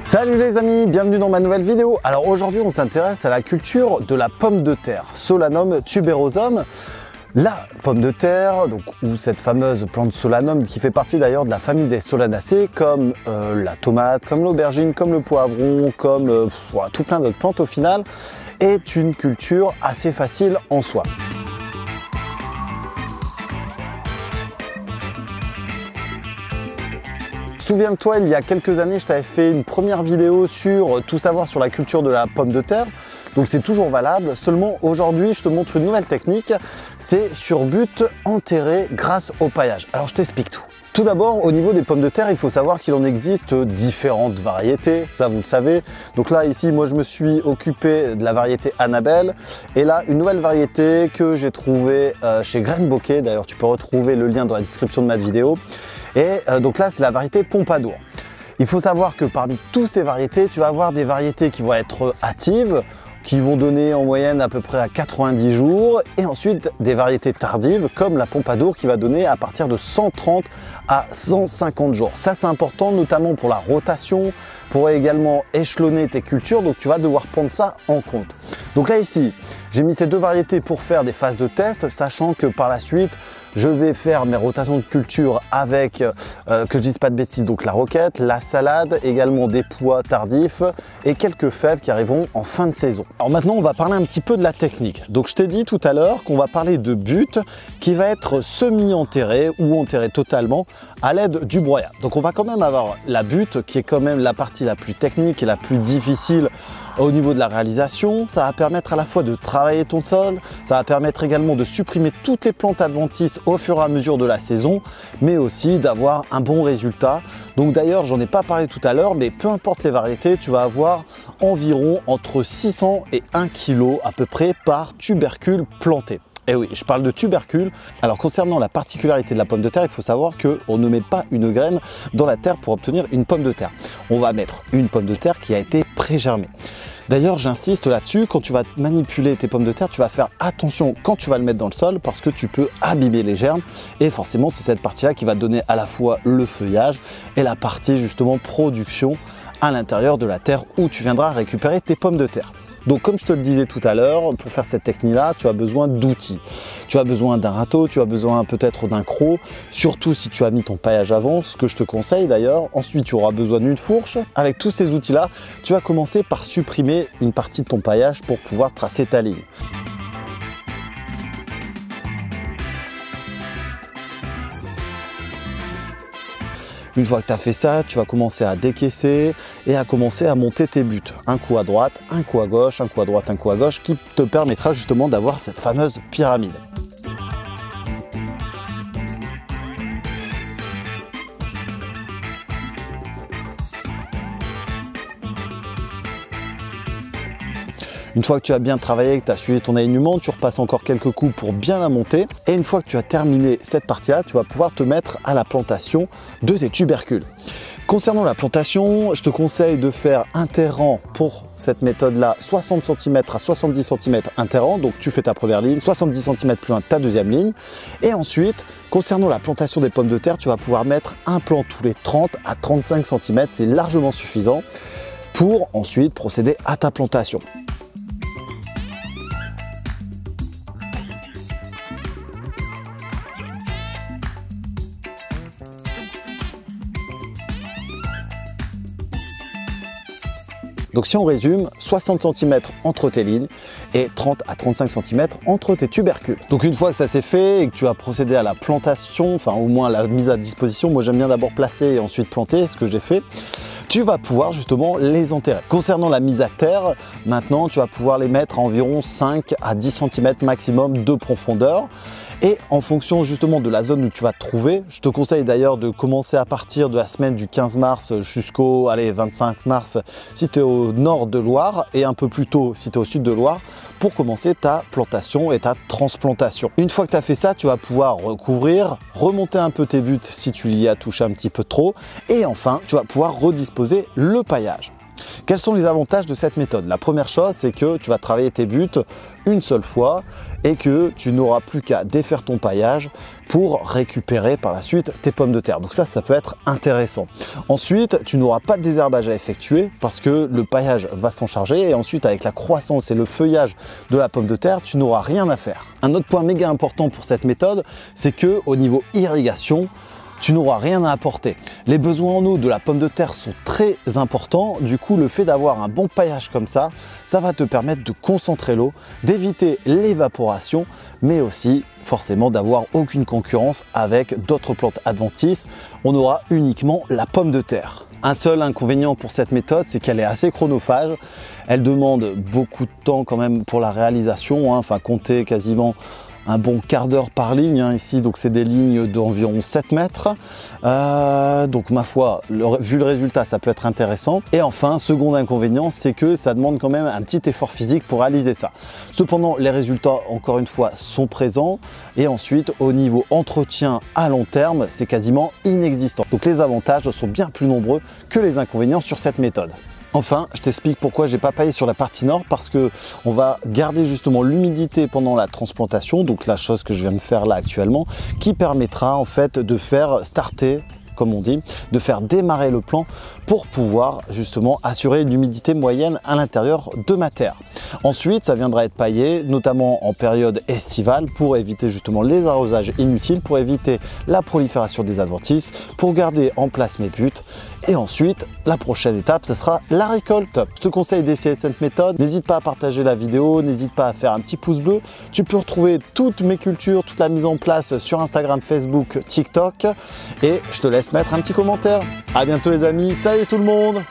Salut les amis, bienvenue dans ma nouvelle vidéo. Alors aujourd'hui on s'intéresse à la culture de la pomme de terre, Solanum tuberosum. La pomme de terre, donc, ou cette fameuse plante Solanum qui fait partie d'ailleurs de la famille des Solanacées, comme la tomate, comme l'aubergine, comme le poivron, comme voilà, tout plein d'autres plantes au final, est une culture assez facile en soi. Souviens-toi, il y a quelques années, je t'avais fait une première vidéo sur tout savoir sur la culture de la pomme de terre. Donc c'est toujours valable, seulement aujourd'hui, je te montre une nouvelle technique. C'est sur but enterré grâce au paillage. Alors je t'explique tout. Tout d'abord, au niveau des pommes de terre, il faut savoir qu'il en existe différentes variétés, ça vous le savez. Donc là, ici, moi je me suis occupé de la variété Annabelle. Et là, une nouvelle variété que j'ai trouvée chez Graines Bokeh. D'ailleurs, tu peux retrouver le lien dans la description de ma vidéo. Et donc là, c'est la variété Pompadour. Il faut savoir que parmi toutes ces variétés, tu vas avoir des variétés qui vont être hâtives, qui vont donner en moyenne à peu près à 90 jours, et ensuite des variétés tardives comme la Pompadour qui va donner à partir de 130 à 150 jours. Ça c'est important notamment pour la rotation, pour également échelonner tes cultures, donc tu vas devoir prendre ça en compte. Donc là ici, j'ai mis ces deux variétés pour faire des phases de test, sachant que par la suite, je vais faire mes rotations de culture avec, que je dise pas de bêtises, donc la roquette, la salade, également des pois tardifs et quelques fèves qui arriveront en fin de saison. Alors maintenant, on va parler un petit peu de la technique. Donc je t'ai dit tout à l'heure qu'on va parler de butte qui va être semi-enterré ou enterré totalement à l'aide du broyat. Donc on va quand même avoir la butte qui est quand même la partie la plus technique et la plus difficile au niveau de la réalisation. Ça va permettre à la fois de travailler ton sol, ça va permettre également de supprimer toutes les plantes adventices au fur et à mesure de la saison, mais aussi d'avoir un bon résultat. Donc d'ailleurs, j'en ai pas parlé tout à l'heure, mais peu importe les variétés, tu vas avoir environ entre 600 et 1 kg à peu près par tubercule planté. Et oui, je parle de tubercule. Alors concernant la particularité de la pomme de terre, il faut savoir qu'on ne met pas une graine dans la terre pour obtenir une pomme de terre. On va mettre une pomme de terre qui a été pré-germée. D'ailleurs, j'insiste là-dessus, quand tu vas manipuler tes pommes de terre, tu vas faire attention quand tu vas le mettre dans le sol parce que tu peux abîmer les germes et forcément, c'est cette partie-là qui va donner à la fois le feuillage et la partie justement production à l'intérieur de la terre où tu viendras récupérer tes pommes de terre. Donc comme je te le disais tout à l'heure, pour faire cette technique-là, tu as besoin d'outils. Tu as besoin d'un râteau, tu as besoin peut-être d'un croc, surtout si tu as mis ton paillage avant, ce que je te conseille d'ailleurs. Ensuite, tu auras besoin d'une fourche. Avec tous ces outils-là, tu vas commencer par supprimer une partie de ton paillage pour pouvoir tracer ta ligne. Une fois que tu as fait ça, tu vas commencer à décaisser et à commencer à monter tes buts. Un coup à droite, un coup à gauche, un coup à droite, un coup à gauche, qui te permettra justement d'avoir cette fameuse pyramide. Une fois que tu as bien travaillé, que tu as suivi ton alignement, tu repasses encore quelques coups pour bien la monter. Et une fois que tu as terminé cette partie-là, tu vas pouvoir te mettre à la plantation de tes tubercules. Concernant la plantation, je te conseille de faire interrang pour cette méthode-là, 60 cm à 70 cm interrang. Donc tu fais ta première ligne, 70 cm plus loin ta deuxième ligne. Et ensuite, concernant la plantation des pommes de terre, tu vas pouvoir mettre un plant tous les 30 à 35 cm. C'est largement suffisant pour ensuite procéder à ta plantation. Donc si on résume, 60 cm entre tes lignes et 30 à 35 cm entre tes tubercules. Donc une fois que ça c'est fait et que tu as procédé à la plantation, enfin au moins la mise à disposition, moi j'aime bien d'abord placer et ensuite planter, ce que j'ai fait, tu vas pouvoir justement les enterrer. Concernant la mise à terre, maintenant tu vas pouvoir les mettre à environ 5 à 10 cm maximum de profondeur. Et en fonction justement de la zone où tu vas te trouver, je te conseille d'ailleurs de commencer à partir de la semaine du 15 mars jusqu'au 25 mars si tu es au nord de Loire et un peu plus tôt si tu es au sud de Loire pour commencer ta plantation et ta transplantation. Une fois que tu as fait ça, tu vas pouvoir recouvrir, remonter un peu tes buts si tu y as touché un petit peu trop et enfin tu vas pouvoir redisposer le paillage. Quels sont les avantages de cette méthode? La première chose, c'est que tu vas travailler tes buts une seule fois et que tu n'auras plus qu'à défaire ton paillage pour récupérer par la suite tes pommes de terre. Donc ça peut être intéressant. Ensuite, tu n'auras pas de désherbage à effectuer parce que le paillage va s'en charger et ensuite avec la croissance et le feuillage de la pomme de terre, tu n'auras rien à faire. Un autre point méga important pour cette méthode, c'est que au niveau irrigation, tu n'auras rien à apporter. Les besoins en eau de la pomme de terre sont très importants. Du coup, le fait d'avoir un bon paillage comme ça va te permettre de concentrer l'eau, d'éviter l'évaporation, mais aussi forcément d'avoir aucune concurrence avec d'autres plantes adventices. On aura uniquement la pomme de terre. Un seul inconvénient pour cette méthode, c'est qu'elle est assez chronophage. Elle demande beaucoup de temps quand même pour la réalisation, enfin compter quasiment un bon quart d'heure par ligne ici, donc c'est des lignes d'environ 7 mètres. Donc ma foi, vu le résultat, ça peut être intéressant. Et enfin, second inconvénient, c'est que ça demande quand même un petit effort physique pour réaliser ça. Cependant, les résultats, encore une fois, sont présents. Et ensuite, au niveau entretien à long terme, c'est quasiment inexistant. Donc les avantages sont bien plus nombreux que les inconvénients sur cette méthode. Enfin, je t'explique pourquoi j'ai pas paillé sur la partie nord, parce que on va garder justement l'humidité pendant la transplantation, donc la chose que je viens de faire là actuellement, qui permettra en fait de faire starter, comme on dit, de faire démarrer le plant pour pouvoir justement assurer une humidité moyenne à l'intérieur de ma terre. Ensuite, ça viendra être paillé, notamment en période estivale, pour éviter justement les arrosages inutiles, pour éviter la prolifération des adventices, pour garder en place mes buts. Et ensuite, la prochaine étape, ce sera la récolte. Je te conseille d'essayer cette méthode. N'hésite pas à partager la vidéo, n'hésite pas à faire un petit pouce bleu. Tu peux retrouver toutes mes cultures, toute la mise en place sur Instagram, Facebook, TikTok. Et je te laisse mettre un petit commentaire. À bientôt les amis, salut tout le monde!